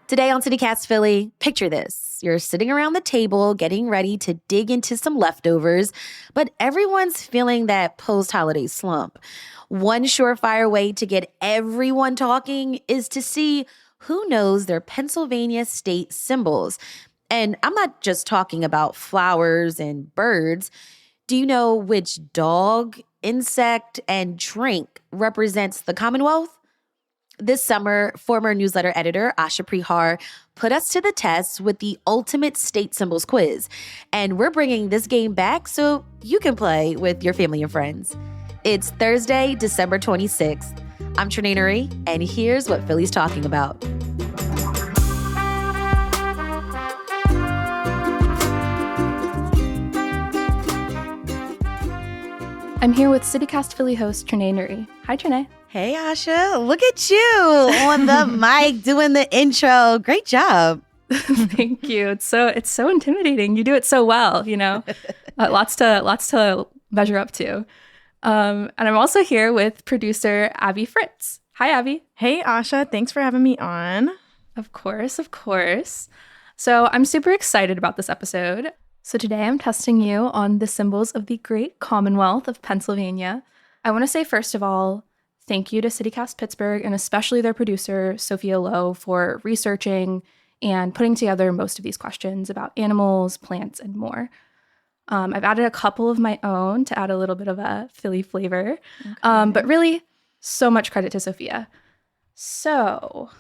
Today on CityCast Philly, picture this. You're sitting around the table getting ready to dig into some leftovers, but everyone's feeling that post-holiday slump. One surefire way to get everyone talking is to see who knows their Pennsylvania state symbols. And I'm not just talking about flowers and birds. Do you know which dog, insect, and drink represents the Commonwealth? This summer, former newsletter editor Asha Prihar put us to the test with the ultimate state symbols quiz. And we're bringing this game back so you can play with your family and friends. It's Thursday, December 26th. I'm Trenae Nuri, and here's what Philly's talking about. I'm here with CityCast Philly host Trenae Nuri. Hi, Trenae. Hey, Asha. Look at you on the mic doing the intro. Great job. Thank you. It's so intimidating. You do it so well, you know. Lots to measure up to. And I'm also here with producer Abby Fritz. Hi, Abby. Hey, Asha. Thanks for having me on. Of course. So I'm super excited about this episode. So today I'm testing you on the symbols of the great Commonwealth of Pennsylvania. I want to say, first of all, thank you to CityCast Pittsburgh and especially their producer, Sophia Lowe, for researching and putting together most of these questions about animals, plants, and more. I've added a couple of my own to add a little bit of a Philly flavor, but really, so much credit to Sophia. So,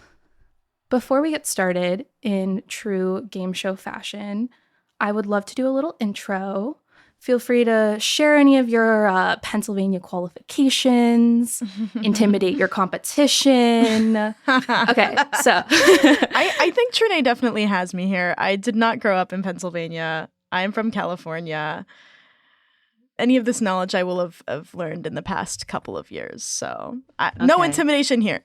before we get started in true game show fashion, I would love to do a little intro. Feel free to share any of your Pennsylvania qualifications, intimidate your competition. Okay, so. I think Trenae definitely has me here. I did not grow up in Pennsylvania. I'm from California. Any of this knowledge I will have learned in the past couple of years. So no intimidation here.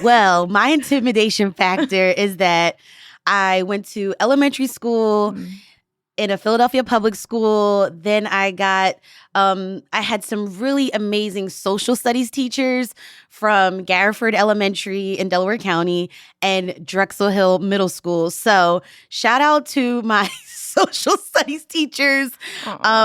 Well, my intimidation factor is that I went to elementary school in a Philadelphia public school. Then I had some really amazing social studies teachers from Garriford Elementary in Delaware County and Drexel Hill Middle School. So shout out to my social studies teachers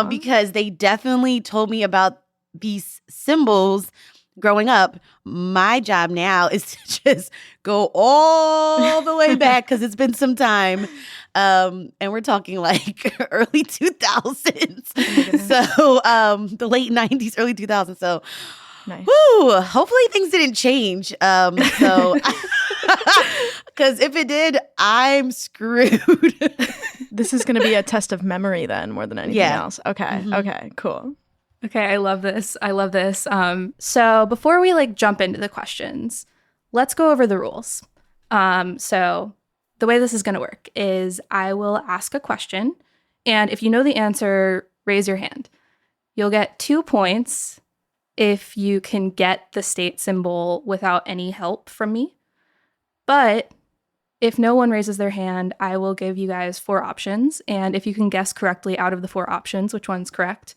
because they definitely told me about these symbols growing up. My job now is to just go all the way back because it's been some time. And we're talking like early 2000s. So the late 90s, early 2000s. So nice. Hopefully things didn't change. Because if it did, I'm screwed. This is going to be a test of memory then more than anything else. Okay. Okay, cool. Okay, I love this. So before we jump into the questions, let's go over the rules. So the way this is going to work is I will ask a question, and if you know the answer, raise your hand. You'll get 2 points if you can get the state symbol without any help from me. But if no one raises their hand, I will give you guys 4 options, and if you can guess correctly out of the 4 options which one's correct,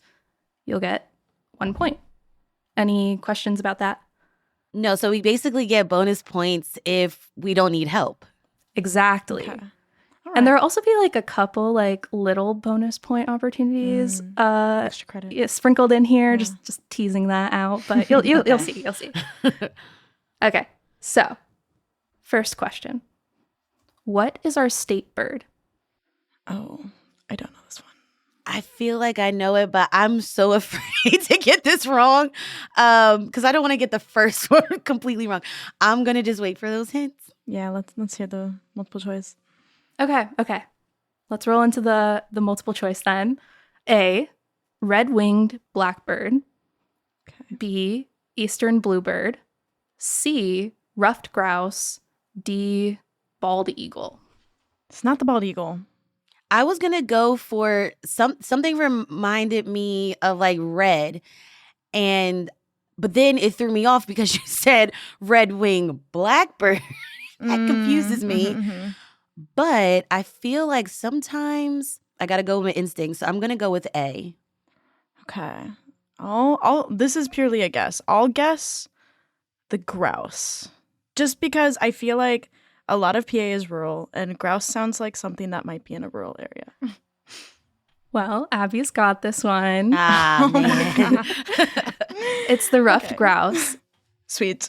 you'll get 1 point. Any questions about that? No, so we basically get bonus points if we don't need help. Exactly. Okay. Right. And there'll also be a couple little bonus point opportunities Extra credit. sprinkled in here, just teasing that out. But you'll see. Okay, so first question. What is our state bird? Oh, I don't know this one. I feel like I know it, but I'm so afraid to get this wrong because I don't want to get the first one completely wrong. I'm going to just wait for those hints. Yeah, let's hear the multiple choice. Okay. Let's roll into the multiple choice then. A, red-winged blackbird. Okay. B, eastern bluebird. C, ruffed grouse. D, bald eagle. It's not the bald eagle. I was going to go for something reminded me of red. But then it threw me off because you said red-winged blackbird. That confuses me. But I feel like sometimes I got to go with my instinct. So I'm going to go with A. Okay. This is purely a guess. I'll guess the grouse. Just because I feel like A lot of PA is rural, and grouse sounds like something that might be in a rural area. Well, Abby's got this one. Ah, Oh my man. God. It's the ruffed Okay. grouse. Sweet.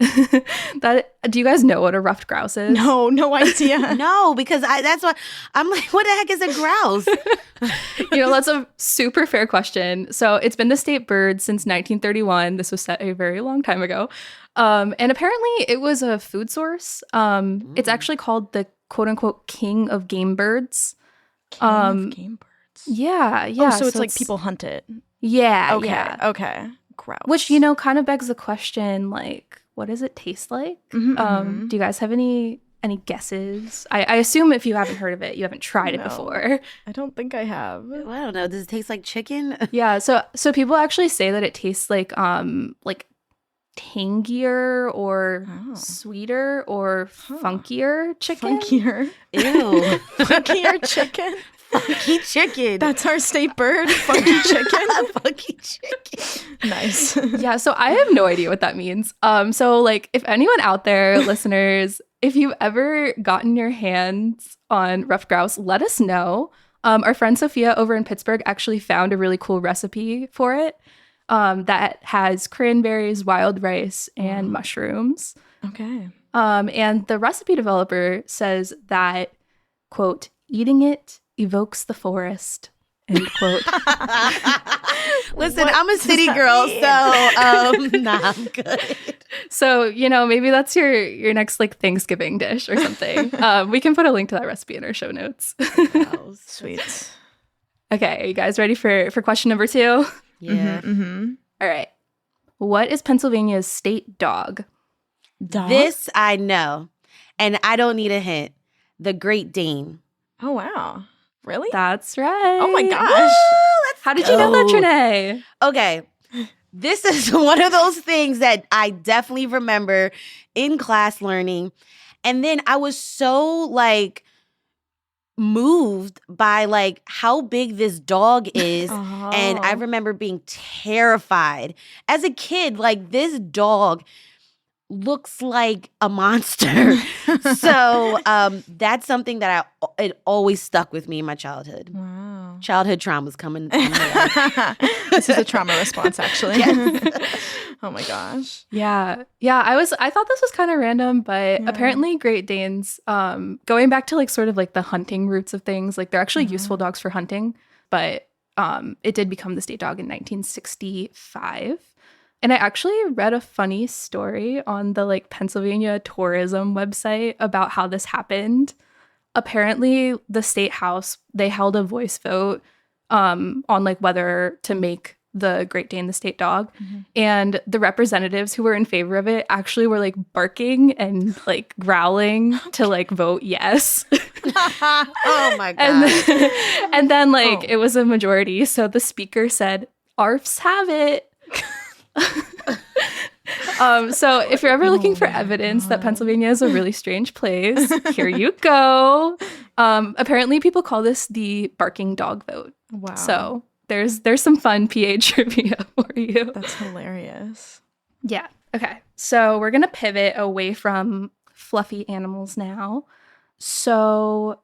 Do you guys know what a ruffed grouse is? No idea. No, because that's what I'm like, what the heck is a grouse? That's a super fair question. So it's been the state bird since 1931. This was set a very long time ago. And apparently it was a food source. It's actually called the quote unquote king of game birds. King of game birds. Yeah. Oh, so it's like people hunt it. Yeah. Okay. Yeah. Okay. Grouse. Which, kind of begs the question, like, what does it taste like? Mhm, Do you guys have any guesses? I assume if you haven't heard of it, you haven't tried it No. before. I don't think I have. Well, I don't know. Does it taste like chicken? Yeah, so people actually say that it tastes like tangier or Oh. sweeter or funkier chicken. Funkier. Ew. Funkier chicken. Funky chicken. That's our state bird. Funky chicken. Funky chicken. Nice. Yeah, so I have no idea what that means. So like if anyone out there, listeners, if you've ever gotten your hands on ruffed grouse, let us know. Our friend Sophia over in Pittsburgh actually found a really cool recipe for it that has cranberries, wild rice, and mushrooms. Okay. And the recipe developer says that, quote, eating it evokes the forest, end quote. Listen, What I'm a does city that girl, mean? so nah, I'm good. So, maybe that's your next like Thanksgiving dish or something. We can put a link to that recipe in our show notes. Sweet. Okay, are you guys ready for question number 2? Yeah. Mm-hmm. All right. What is Pennsylvania's state dog? Dog? This I know, and I don't need a hint. The Great Dane. Oh, wow. Really? That's right. Oh my gosh. Let's How did you know that, go. Trinae? Okay. This is one of those things that I definitely remember in class learning. And then I was so like moved by like how big this dog is. And I Oh. remember being terrified. As a kid, like this dog looks like a monster. So that's something that it always stuck with me in my childhood. Wow. Childhood traumas coming. This is a trauma response, actually. Yes. Oh my gosh. Yeah. I thought this was kind of random, but Yeah. apparently Great Danes, going back to like sort of like the hunting roots of things, like they're actually useful dogs for hunting, but it did become the state dog in 1965. And I actually read a funny story on the like Pennsylvania tourism website about how this happened. Apparently the state house, they held a voice vote on like whether to make the Great Dane the state dog. And the representatives who were in favor of it actually were like barking and like growling to like vote yes. Oh my And God. then, and then like Oh. it was a majority. So the speaker said, "ARFs have it." So if you're ever looking for my evidence that God. Pennsylvania is a really strange place, here you go. Apparently people call this the barking dog vote. Wow. So there's some fun PA trivia for you. That's hilarious. Yeah. Okay. So we're going to pivot away from fluffy animals now. So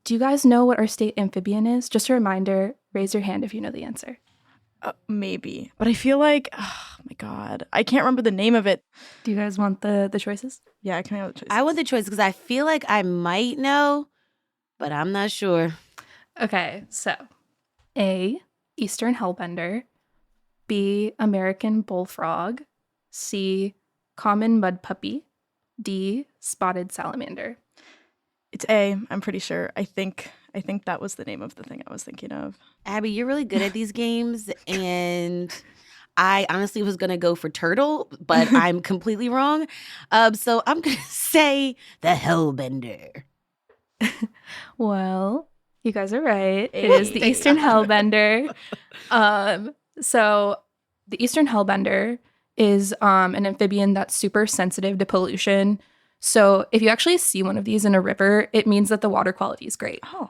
do you guys know what our state amphibian is? Just a reminder, raise your hand if you know the answer. Maybe. But I feel like, oh my God, I can't remember the name of it. Do you guys want the choices? Yeah, can I have the choice? I want the choice because I feel like I might know, but I'm not sure. Okay. So A, Eastern hellbender. B, American bullfrog. C, common mud puppy. D, spotted salamander. It's A, I'm pretty sure. I think that was the name of the thing I was thinking of. Abby, you're really good at these games, and I honestly was gonna go for turtle, but I'm completely wrong. So I'm gonna say the Hellbender. Well, you guys are right. It is the Eastern hellbender. So the Eastern hellbender is an amphibian that's super sensitive to pollution. So if you actually see one of these in a river, it means that the water quality is great. Oh.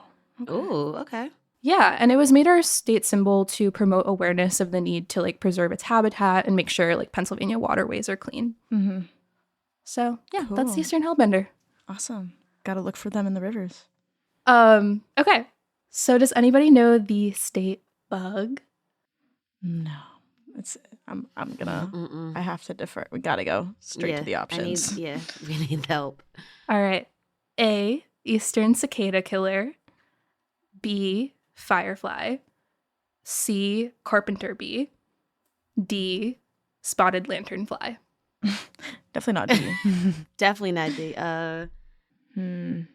Ooh, okay. Yeah, and it was made our state symbol to promote awareness of the need to like preserve its habitat and make sure like Pennsylvania waterways are clean. Mm-hmm. So yeah, that's Cool. the Eastern hellbender. Awesome. Got to look for them in the rivers. Okay. So does anybody know the state bug? No. I'm gonna Mm-mm. I have to defer. We gotta go straight to the options. we need help. All right. A, eastern cicada killer. B, firefly. C, carpenter bee. D, spotted lanternfly. Definitely not D. Definitely not D. I'm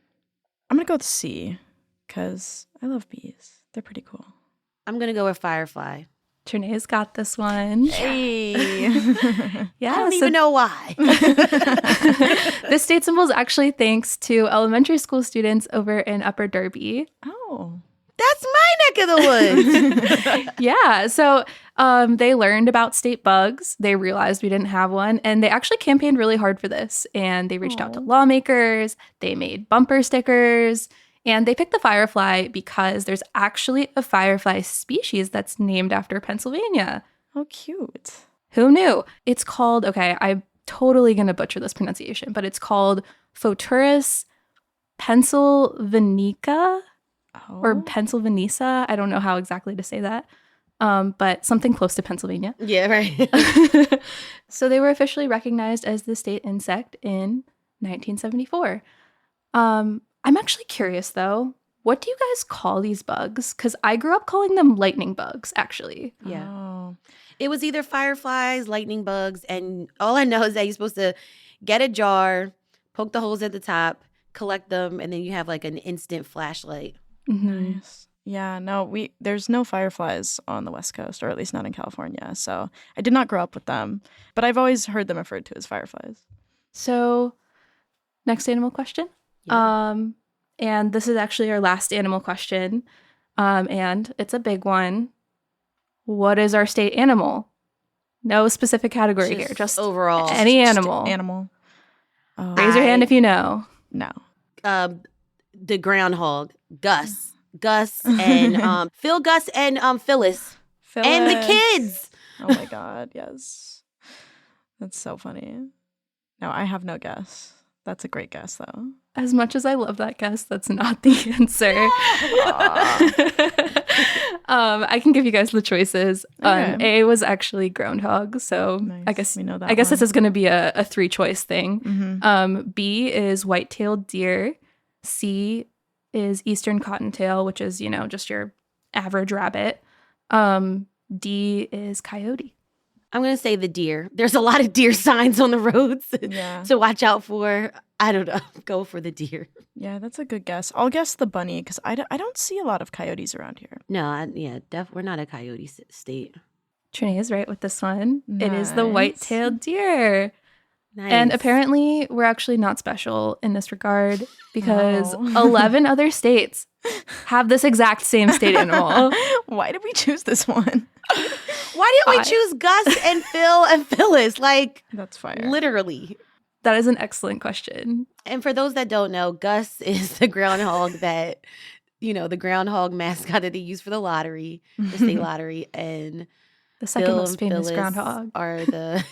gonna go with C because I love bees. They're pretty cool. I'm gonna go with firefly. Trinae's got this one. Hey. Yeah, I don't so even know why. this state symbol is actually thanks to elementary school students over in Upper Derby. Oh. That's my neck of the woods. Yeah, so they learned about state bugs. They realized we didn't have one, and they actually campaigned really hard for this. And they reached out to lawmakers. They made bumper stickers, and they picked the firefly because there's actually a firefly species that's named after Pennsylvania. Oh, cute. Who knew? It's called, okay, I'm totally going to butcher this pronunciation, but it's called Photurus pennsylvanica or Pennsylvanisa. I don't know how exactly to say that, but something close to Pennsylvania. Yeah, right. So they were officially recognized as the state insect in 1974. I'm actually curious, though. What do you guys call these bugs? Because I grew up calling them lightning bugs, actually. Yeah. Oh. It was either fireflies, lightning bugs, and all I know is that you're supposed to get a jar, poke the holes at the top, collect them, and then you have like an instant flashlight. Mhm. Nice. Yeah, no, there's no fireflies on the West Coast, or at least not in California. So I did not grow up with them, but I've always heard them referred to as fireflies. So, next animal question. Yeah. And this is actually our last animal question. And it's a big one. What is our state animal? No specific category here, just overall. any Just animal. Animal. Oh, Raise your hand if you know. no. The groundhog, Gus, and Phil, Gus, and Phyllis, and the kids. Oh my God, yes. That's so funny. No, I have no guess. That's a great guess, though. As much as I love that guess, that's not the answer. I can give you guys the choices. Okay. A was actually groundhog, so Nice. I guess we know that. I guess one. this is going to be a 3-choice thing. Mhm. B is white-tailed deer. C is eastern cottontail, which is, just your average rabbit. D is coyote. I'm gonna say the deer. There's a lot of deer signs on the roads Yeah. to watch out for. I don't know. Go for the deer. Yeah, that's a good guess. I'll guess the bunny because I don't see a lot of coyotes around here. No, we're not a coyote state. Trinae is right with this one. It is the Nice. white-tailed deer. Nice. And apparently, we're actually not special in this regard because Oh. 11 other states have this exact same state animal. Why did we choose this one? why didn't we Why? choose Gus and Phil and Phyllis? Like That's fire. literally. That is an excellent question. And for those that don't know, Gus is the groundhog that, the groundhog mascot that they use for the lottery, the state lottery, and The second Phil most and famous Phyllis groundhog. are the.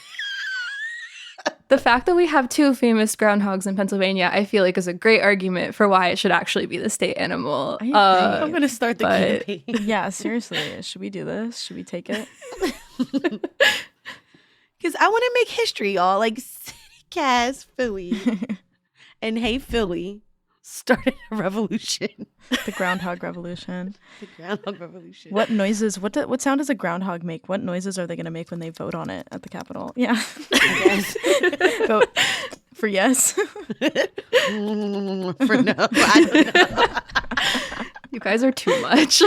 The fact that we have 2 famous groundhogs in Pennsylvania, I feel like is a great argument for why it should actually be the state animal. I agree. I'm gonna start the but- campaign. Yeah, seriously. Should we do this? Should we take it? Because I want to make history, y'all. Like City Cast Philly and Hey Philly started a revolution. The groundhog revolution. The groundhog revolution. What noises? What sound does a groundhog make? What noises are they going to make when they vote on it at the Capitol? Yeah. Vote for yes. For no, I don't know. You guys are too much.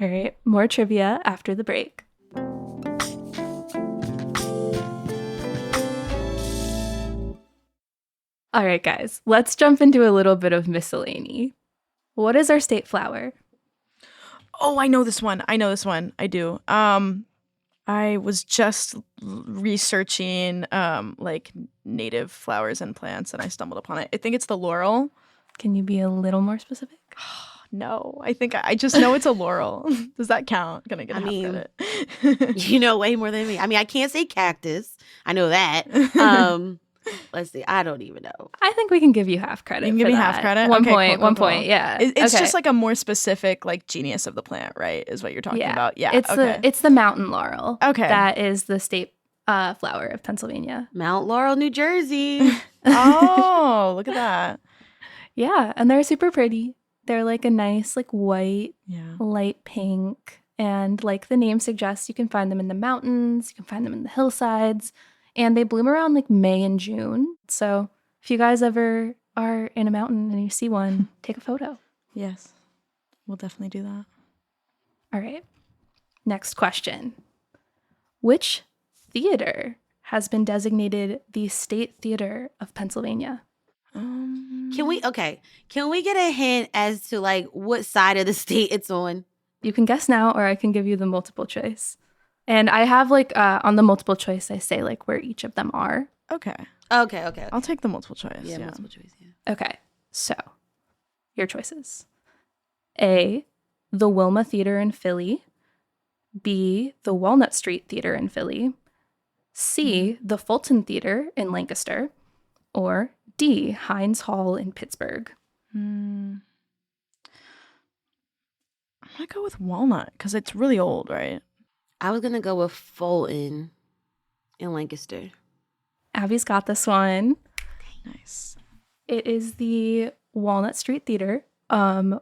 All right, more trivia after the break. All right, guys, let's jump into a little bit of miscellany. What is our state flower? Oh, I know this one. I do. I was just researching like native flowers and plants, and I stumbled upon it. I think it's the laurel. Can you be a little more specific? No, I think I just know it's a laurel. Does that count? Gonna get I half mean, credit. You know way more than me. I mean, I can't say cactus. I know that. let's see. I don't even know. I think we can give you half credit. You can give for me that. half credit? 1 Okay, point. cool, 1 cool, point. cool. Yeah. It's Okay. just like a more specific like genius of the plant, right? Is what you're talking about. Yeah. It's the mountain laurel. Okay. That is the state flower of Pennsylvania. Mount Laurel, New Jersey. Oh, look at that. Yeah, and they're super pretty. They're like a nice like white, Yeah. light pink, and like the name suggests, you can find them in the mountains, you can find them in the hillsides, and they bloom around like May and June. So if you guys ever are in a mountain and you see one, take a photo. Yes. We'll definitely do that. All right. Next question. Which theater has been designated the State Theater of Pennsylvania? Can we get a hint as to like what side of the state it's on? You can guess now, or I can give you the multiple choice. And I have like on the multiple choice, I say like where each of them are. Okay. Okay. I'll take the multiple choice. Yeah, Yeah. multiple choice. Yeah. Okay, so your choices. A, the Wilma Theater in Philly. B, the Walnut Street Theater in Philly. C, the Fulton Theater in Lancaster. Or D, Heinz Hall in Pittsburgh. I'm gonna go with Walnut because it's really old, right? I was gonna go with Fulton in Lancaster. Abby's got this one. Nice. It is the Walnut Street Theater,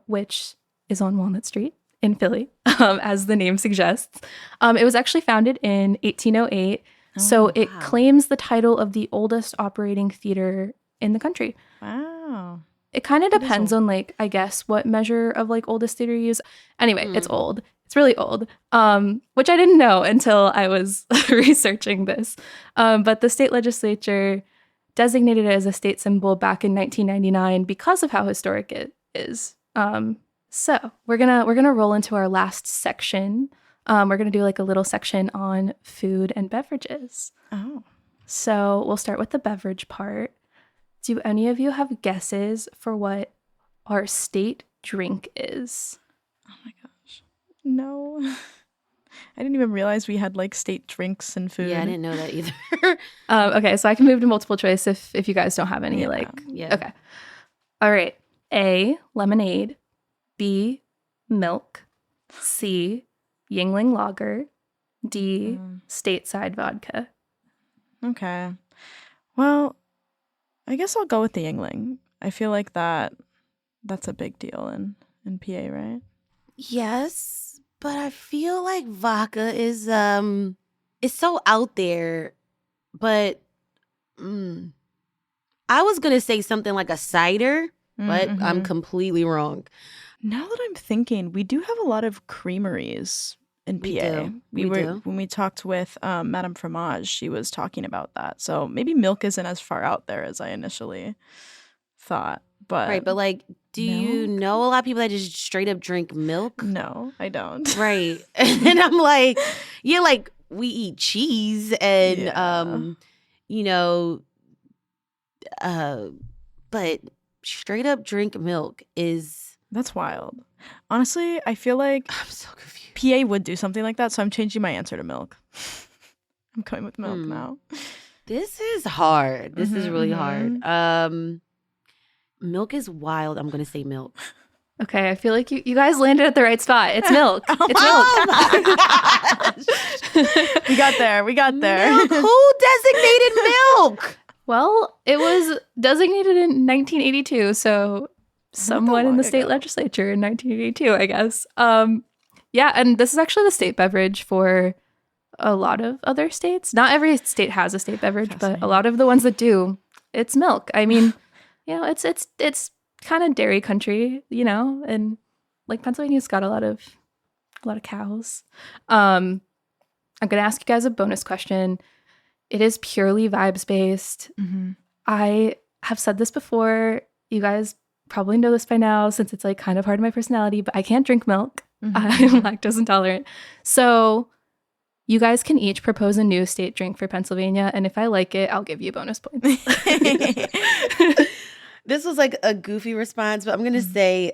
which is on Walnut Street in Philly, as the name suggests. It was actually founded in 1808, so it wow. claims the title of the oldest operating theater in the country. Wow. It kind of That is depends old. on like, I guess, what measure of like oldest theater you use. Anyway, it's old. It's really old, which I didn't know until I was researching this. But the state legislature designated it as a state symbol back in 1999 because of how historic it is. So we're gonna roll into our last section. We're gonna do like a little section on food and beverages. Oh. So we'll start with the beverage part. Do any of you have guesses for what our state drink is? Oh my gosh. No. I didn't even realize we had like state drinks and food. Yeah, I didn't know that either. Okay, so I can move to multiple choice if you guys don't have any. Yeah. Yeah. Okay. All right. A, lemonade. B, milk. C, Yingling lager. D, stateside vodka. Okay. Well, I guess I'll go with the Yingling. I feel like that's a big deal in PA, right? Yes, but I feel like vodka is it's so out there. But I was gonna say something like a cider, but I'm completely wrong. Now that I'm thinking, we do have a lot of creameries in PA. We do. We were do. when we talked with Madame Fromage, she was talking about that. So maybe milk isn't as far out there as I initially thought. But Right, but like, do you milk? know a lot of people that just straight up drink milk? no, I don't. Right. And I'm like, yeah, like we eat cheese and Yeah. you know, but straight up drink milk is That's wild. Honestly, I feel like I'm so confused. PA would do something like that, so I'm changing my answer to milk. I'm going with milk now. This is hard. This is Mhm, really hard. Milk is wild. I'm gonna say milk. Okay, I feel like you guys landed at the right spot. It's milk. It's milk. Oh my gosh. We got there. We got there. Milk? Who designated milk? Well, it was designated in 1982, so someone in long the state ago. legislature in 1982, I guess. Yeah, and this is actually the state beverage for a lot of other states. Not every state has a state beverage, but a Fascinating. lot of the ones that do, it's milk. I mean, you know, it's kind of dairy country, you know, and like Pennsylvania's got a lot of cows. I'm gonna ask you guys a bonus question. It is purely vibes based. I have said this before. You guys probably know this by now since it's like kind of part of my personality, but I can't drink milk. I'm lactose intolerant. So you guys can each propose a new state drink for Pennsylvania, and if I like it, I'll give you bonus points. This was like a goofy response, but I'm gonna say,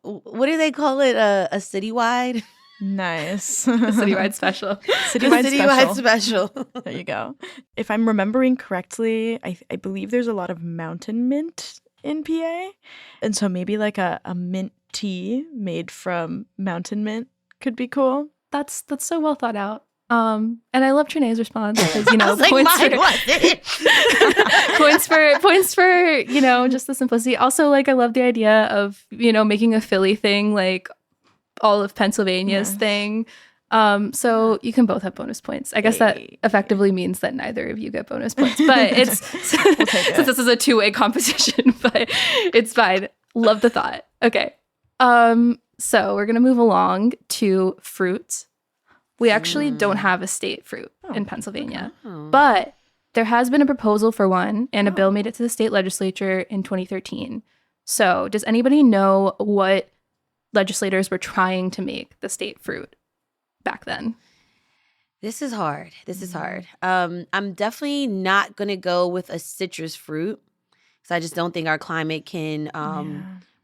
what do they call it? A citywide? Nice. Citywide special. Citywide special. special. There you go. If I'm remembering correctly, I believe there's a lot of mountain mint in PA. And so maybe like a mint tea made from mountain mint could be cool. That's so well thought out. And I love Trinae's response because, you know, I was like, points mine for wasn't. points for, you know, just the simplicity. Also, like, I love the idea of, you know, making a Philly thing like all of Pennsylvania's thing. So you can both have bonus points. I guess that effectively means that neither of you get bonus points, but it's since this is a two-way competition, but it's fine. Love the thought. Okay. So we're gonna move along to fruits. We actually don't have a state fruit in Pennsylvania, but there has been a proposal for one, and a bill made it to the state legislature in 2013. So does anybody know what legislators were trying to make the state fruit back then? This is hard. I'm definitely not going to go with a citrus fruit because I just don't think our climate can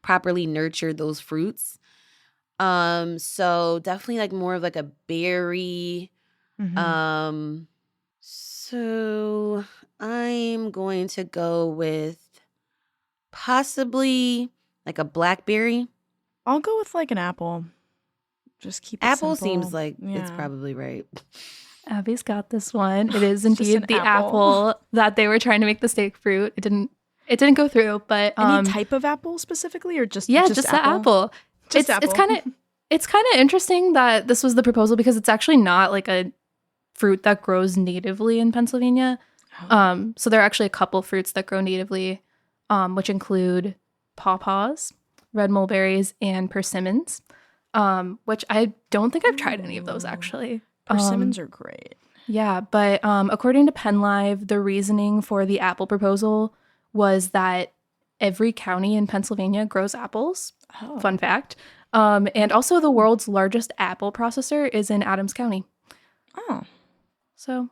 properly nurture those fruits. So definitely like more of like a berry. So I'm going to go with possibly like a blackberry. I'll go with like an apple. Just keep it Apple simple. seems like it's probably right. Abby's got this one. It is Just indeed an the apple. apple that they were trying to make the state fruit. It didn't go through, but Any type of apple specifically, or just the apple. Just It's apple. kind of interesting that this was the proposal because it's actually not like a fruit that grows natively in Pennsylvania. So there are actually a couple fruits that grow natively, which include pawpaws, red mulberries, and persimmons, which I don't think I've tried any of those actually. Persimmons are great. Yeah, but according to PennLive, the reasoning for the apple proposal was that every county in Pennsylvania grows apples. Oh. Fun fact. And also the world's largest apple processor is in Adams County. Oh. So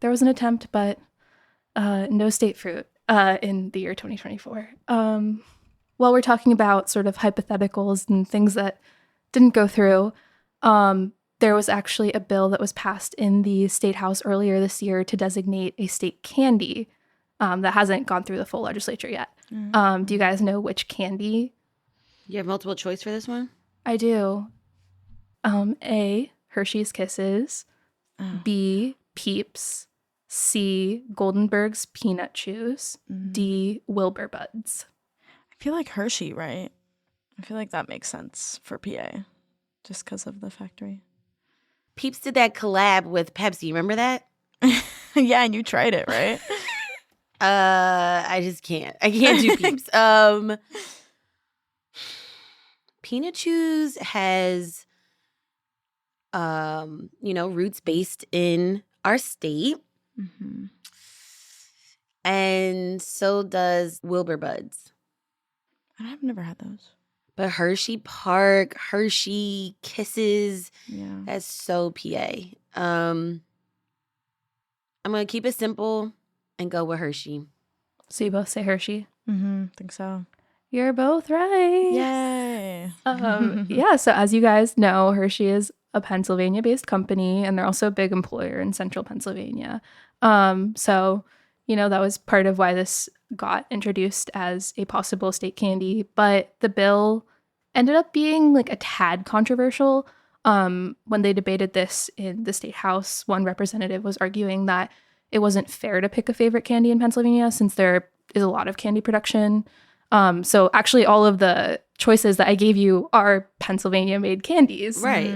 there was an attempt, but no state fruit in the year 2024. While we're talking about sort of hypotheticals and things that didn't go through, there was actually a bill that was passed in the State House earlier this year to designate a state candy that hasn't gone through the full legislature yet. Do you guys know which candy? You have multiple choice for this one? I do. A, Hershey's Kisses. B, Peeps. C, Goldenberg's Peanut Chews. D, Wilbur Buds. I feel like Hershey, right? I feel like that makes sense for PA, just because of the factory. Peeps did that collab with Pepsi. Remember that? Yeah, and you tried it, right? I just can't. I can't do Peeps. Peanut Chews has, roots based in our state. And so does Wilbur Buds. I've never had those. But Hershey Park, Hershey Kisses, Yeah. that's so PA. I'm going to keep it simple and go with Hershey. So you both say Hershey? Think so. You're both right. Yay. Yeah, so as you guys know, Hershey is a Pennsylvania-based company, and they're also a big employer in central Pennsylvania. So, that was part of why this got introduced as a possible state candy. But the bill ended up being like a tad controversial. When they debated this in the state house, one representative was arguing that it wasn't fair to pick a favorite candy in Pennsylvania since there is a lot of candy production. So actually all of the choices that I gave you are Pennsylvania-made candies. Right.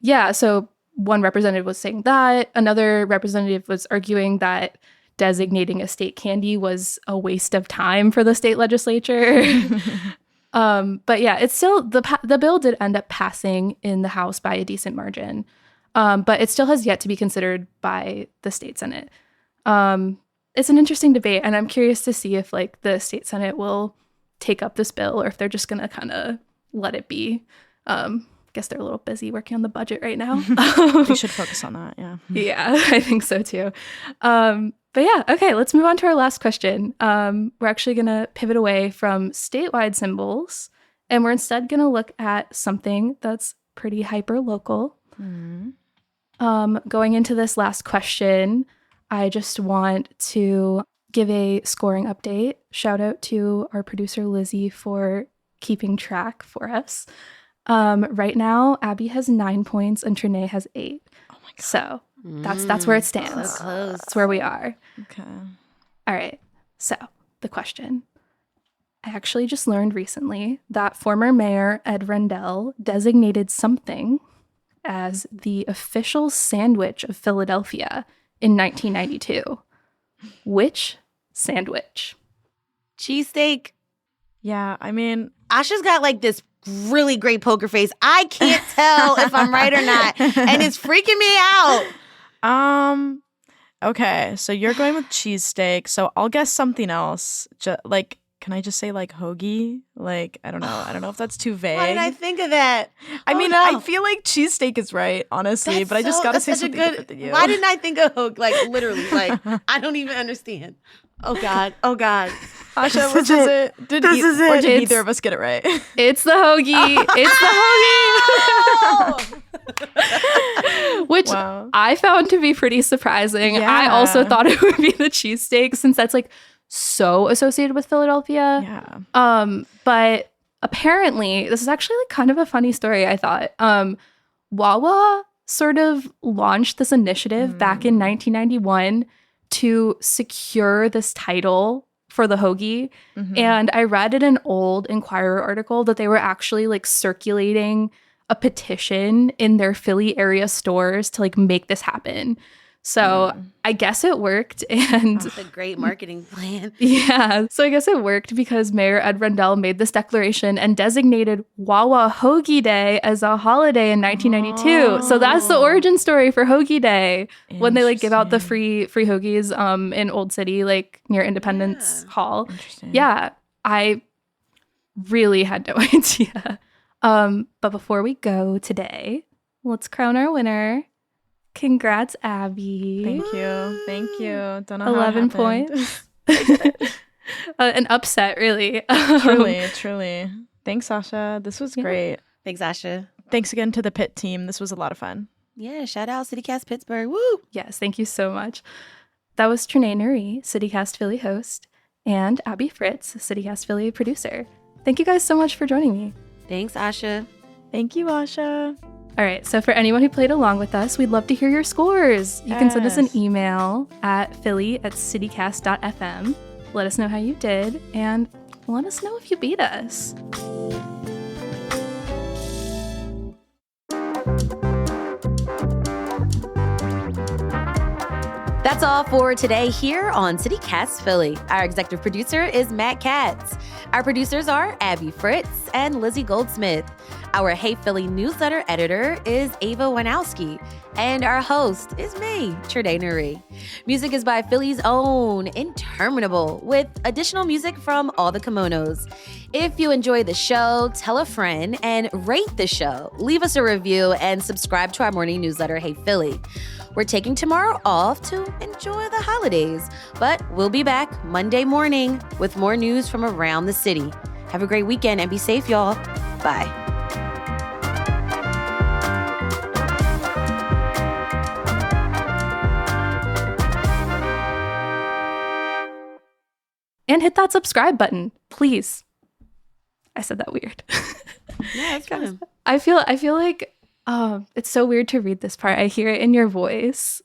Yeah, so one representative was saying that. Another representative was arguing that designating a state candy was a waste of time for the state legislature. But yeah, it's still, the bill did end up passing in the House by a decent margin. But it still has yet to be considered by the state Senate. It's an interesting debate, and I'm curious to see if like the state Senate will take up this bill or if they're just going to kind of let it be. Guess they're a little busy working on the budget right now. We should focus on that, yeah. Yeah, I think so too. But yeah, okay, let's move on to our last question. We're actually going to pivot away from statewide symbols, and we're instead going to look at something that's pretty hyper local. Mm. Going into this last question, I just want to give a scoring update. Shout out to our producer Lizzie for keeping track for us. Right now, Abby has 9 points and Trinae has 8. Oh my God. So that's where it stands. So close. That's where we are. Okay. All right. So the question. I actually just learned recently that former mayor Ed Rendell designated something as the official sandwich of Philadelphia in 1992. Which sandwich? Cheesesteak. Yeah, I mean, Asha's got like this really great poker face. I can't tell if I'm right or not. And it's freaking me out. okay, so you're going with cheesesteak, so I'll guess something else. Like, can I just say like hoagie? Like, I don't know if that's too vague. Why did I think of that? I Oh, mean, no. I feel like cheesesteak is right, honestly, That's but I just gotta that's say such a something different than you. Why didn't I think of hoagie? Like literally, like I don't even understand. Oh God. Oh God. Asha, which is it? Or did It's- neither of us get it right? It's the hoagie. It's the hoagie. Which Wow. I found to be pretty surprising. I also Yeah. thought it would be the cheesesteak since that's like so associated with Philadelphia. Yeah. But apparently, this is actually like kind of a funny story, I thought. Wawa sort of launched this initiative back in 1991 to secure this title for the hoagie. Mhm. And I read in an old Inquirer article that they were actually like circulating a petition in their Philly area stores to like make this happen. So I guess it worked. And It's a great marketing plan. yeah, so I guess it worked because Mayor Ed Rendell made this declaration and designated Wawa Hoagie Day as a holiday in 1992. So that's the Oh. origin story for Hoagie Day, when they like give out the Interesting. free hoagies in Old City, like near Independence Yeah. Hall. Interesting. Yeah, I really had no idea. But before we go today, let's crown our winner. Congrats, Abby. Thank you. Don't know how it 11 happened. points. An upset, really. Truly. Thanks, Sasha. This was Yeah. great. Thanks, Asha. Thanks again to the Pit team. This was a lot of fun. Yeah, shout out CityCast Pittsburgh. Woo! Yes, thank you so much. That was Trinae Nuri, CityCast Philly host, and Abby Fritz, CityCast Philly producer. Thank you guys so much for joining me. Thanks, Asha. Thank you, Asha. All right, so for anyone who played along with us, we'd love to hear your scores. You can send us an Yes. email at philly@citycast.fm. Let us know how you did, and let us know if you beat us. That's all for today here on CityCast Philly. Our executive producer is Matt Katz. Our producers are Abby Fritz and Lizzie Goldsmith. Our Hey Philly newsletter editor is Ava Wanowski. And our host is me, Trinae Nuri. Music is by Philly's own Interminable, with additional music from all the kimonos. If you enjoy the show, tell a friend and rate the show. Leave us a review and subscribe to our morning newsletter, Hey Philly. We're taking tomorrow off to enjoy the holidays, but we'll be back Monday morning with more news from around the city. Have a great weekend and be safe, y'all. Bye. And hit that subscribe button, please. I said that weird. Yeah, it's fun. I feel like it's so weird to read this part. I hear it in your voice.